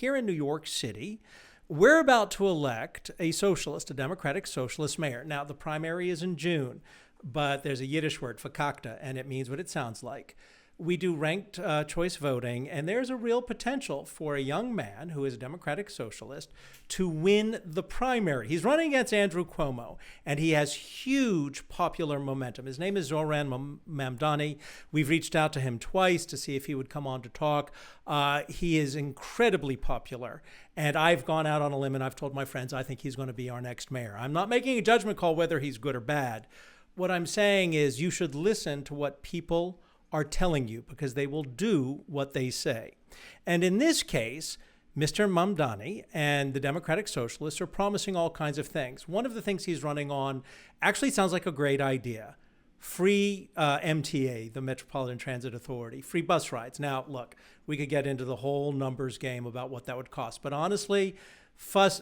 here in New York City, we're about to elect a socialist, a Democratic Socialist mayor. Now, the primary is in June, but there's a Yiddish word, fakakta, and it means what it sounds like. We do ranked choice voting, and there's a real potential for a young man who is a Democratic Socialist to win the primary. He's running against Andrew Cuomo, and he has huge popular momentum. His name is Zoran Mamdani. We've reached out to him twice to see if he would come on to talk. He is incredibly popular, and I've gone out on a limb and I've told my friends I think he's going to be our next mayor. I'm not making a judgment call whether he's good or bad. What I'm saying is you should listen to what people are telling you, because they will do what they say. And in this case, Mr. Mamdani and the Democratic Socialists are promising all kinds of things. One of the things he's running on actually sounds like a great idea. Free MTA, the Metropolitan Transit Authority, free bus rides. Now, look, we could get into the whole numbers game about what that would cost, but honestly,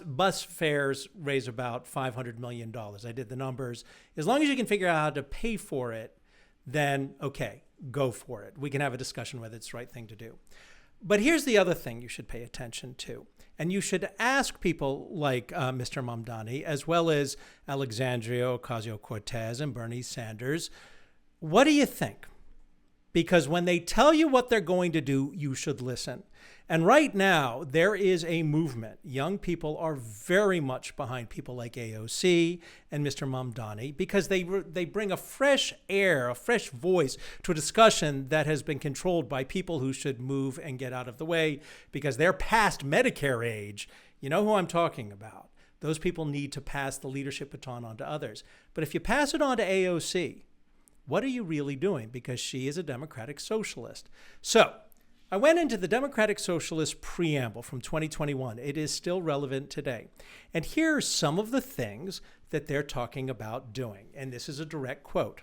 bus fares raise about $500 million. I did the numbers. As long as you can figure out how to pay for it, then okay, go for it. We can have a discussion whether it's the right thing to do. But here's the other thing you should pay attention to. And you should ask people like Mr. Mamdani, as well as Alexandria Ocasio-Cortez and Bernie Sanders, what do you think? Because when they tell you what they're going to do, you should listen. And right now, there is a movement. Young people are very much behind people like AOC and Mr. Mamdani because they bring a fresh air, a fresh voice to a discussion that has been controlled by people who should move and get out of the way because they're past Medicare age. You know who I'm talking about. Those people need to pass the leadership baton on to others. But if you pass it on to AOC, what are you really doing? Because she is a Democratic Socialist. So I went into the Democratic Socialist preamble from 2021. It is still relevant today. And here are some of the things that they're talking about doing. And this is a direct quote.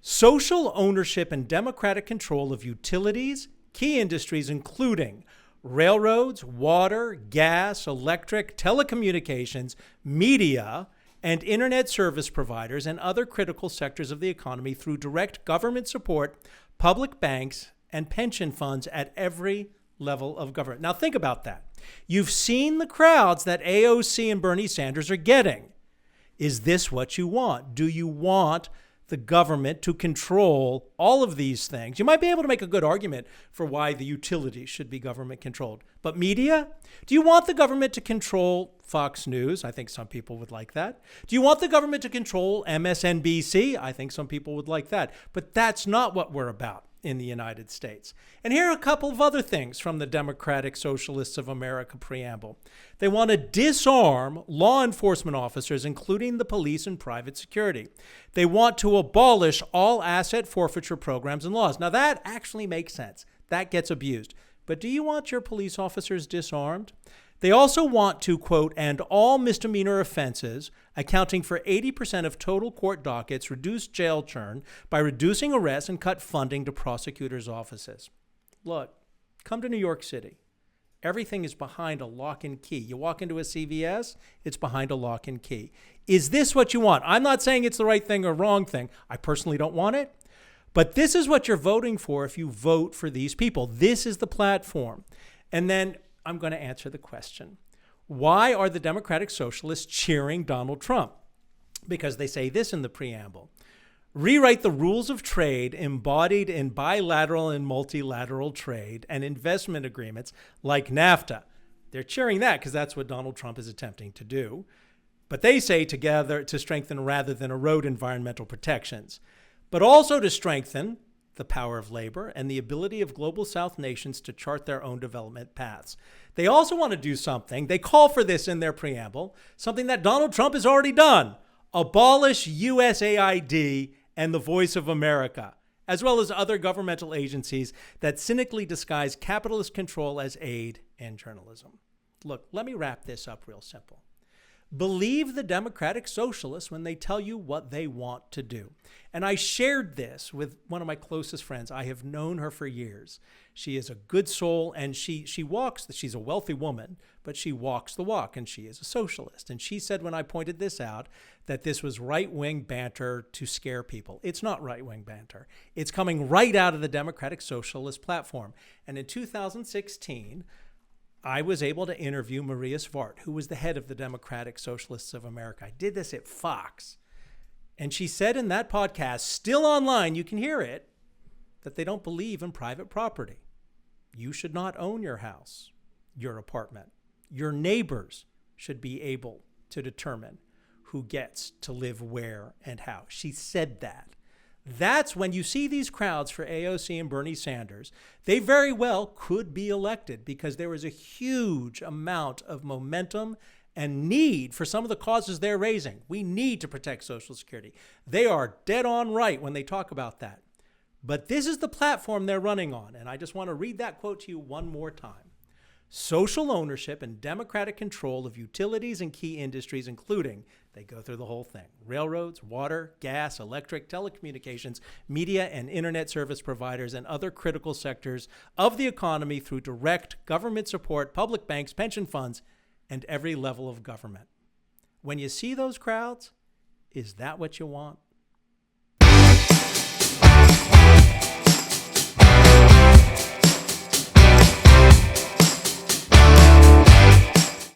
Social ownership and democratic control of utilities, key industries including railroads, water, gas, electric, telecommunications, media, and internet service providers and other critical sectors of the economy through direct government support, public banks, and pension funds at every level of government. Now think about that. You've seen the crowds that AOC and Bernie Sanders are getting. Is this what you want? Do you want the government to control all of these things? You might be able to make a good argument for why the utilities should be government controlled. But media? Do you want the government to control Fox News? I think some people would like that. Do you want the government to control MSNBC? I think some people would like that. But that's not what we're about in the United States. And here are a couple of other things from the Democratic Socialists of America preamble. They want to disarm law enforcement officers, including the police and private security. They want to abolish all asset forfeiture programs and laws. Now that actually makes sense. That gets abused. But do you want your police officers disarmed? They also want to, quote, end all misdemeanor offenses, accounting for 80% of total court dockets, reduce jail churn by reducing arrests and cut funding to prosecutors' offices. Look, come to New York City. Everything is behind a lock and key. You walk into a CVS, it's behind a lock and key. Is this what you want? I'm not saying it's the right thing or wrong thing. I personally don't want it. But this is what you're voting for if you vote for these people. This is the platform. And then I'm going to answer the question. Why are the Democratic Socialists cheering Donald Trump? Because they say this in the preamble. Rewrite the rules of trade embodied in bilateral and multilateral trade and investment agreements like NAFTA. They're cheering that because that's what Donald Trump is attempting to do. But they say together to strengthen rather than erode environmental protections, but also to strengthen the power of labor and the ability of global South nations to chart their own development paths. They also want to do something, they call for this in their preamble, something that Donald Trump has already done, abolish USAID and the Voice of America, as well as other governmental agencies that cynically disguise capitalist control as aid and journalism. Look, let me wrap this up real simple. Believe the Democratic Socialists when they tell you what they want to do. And I shared this with one of my closest friends. I have known her for years. She is a good soul, and she's a wealthy woman, but she walks the walk, and she is a socialist. And she said when I pointed this out that this was right-wing banter to scare people. It's not right-wing banter. It's coming right out of the Democratic Socialist platform. And in 2016, I was able to interview Maria Svart, who was the head of the Democratic Socialists of America. I did this at Fox. And she said in that podcast, still online, you can hear it, that they don't believe in private property. You should not own your house, your apartment. Your neighbors should be able to determine who gets to live where and how. She said that. That's when you see these crowds for AOC and Bernie Sanders, they very well could be elected because there is a huge amount of momentum and need for some of the causes they're raising. We need to protect Social Security. They are dead on right when they talk about that. But this is the platform they're running on. And I just want to read that quote to you one more time. Social ownership and democratic control of utilities and key industries, including, they go through the whole thing, railroads, water, gas, electric, telecommunications, media and internet service providers, and other critical sectors of the economy through direct government support, public banks, pension funds, and every level of government. When you see those crowds, is that what you want?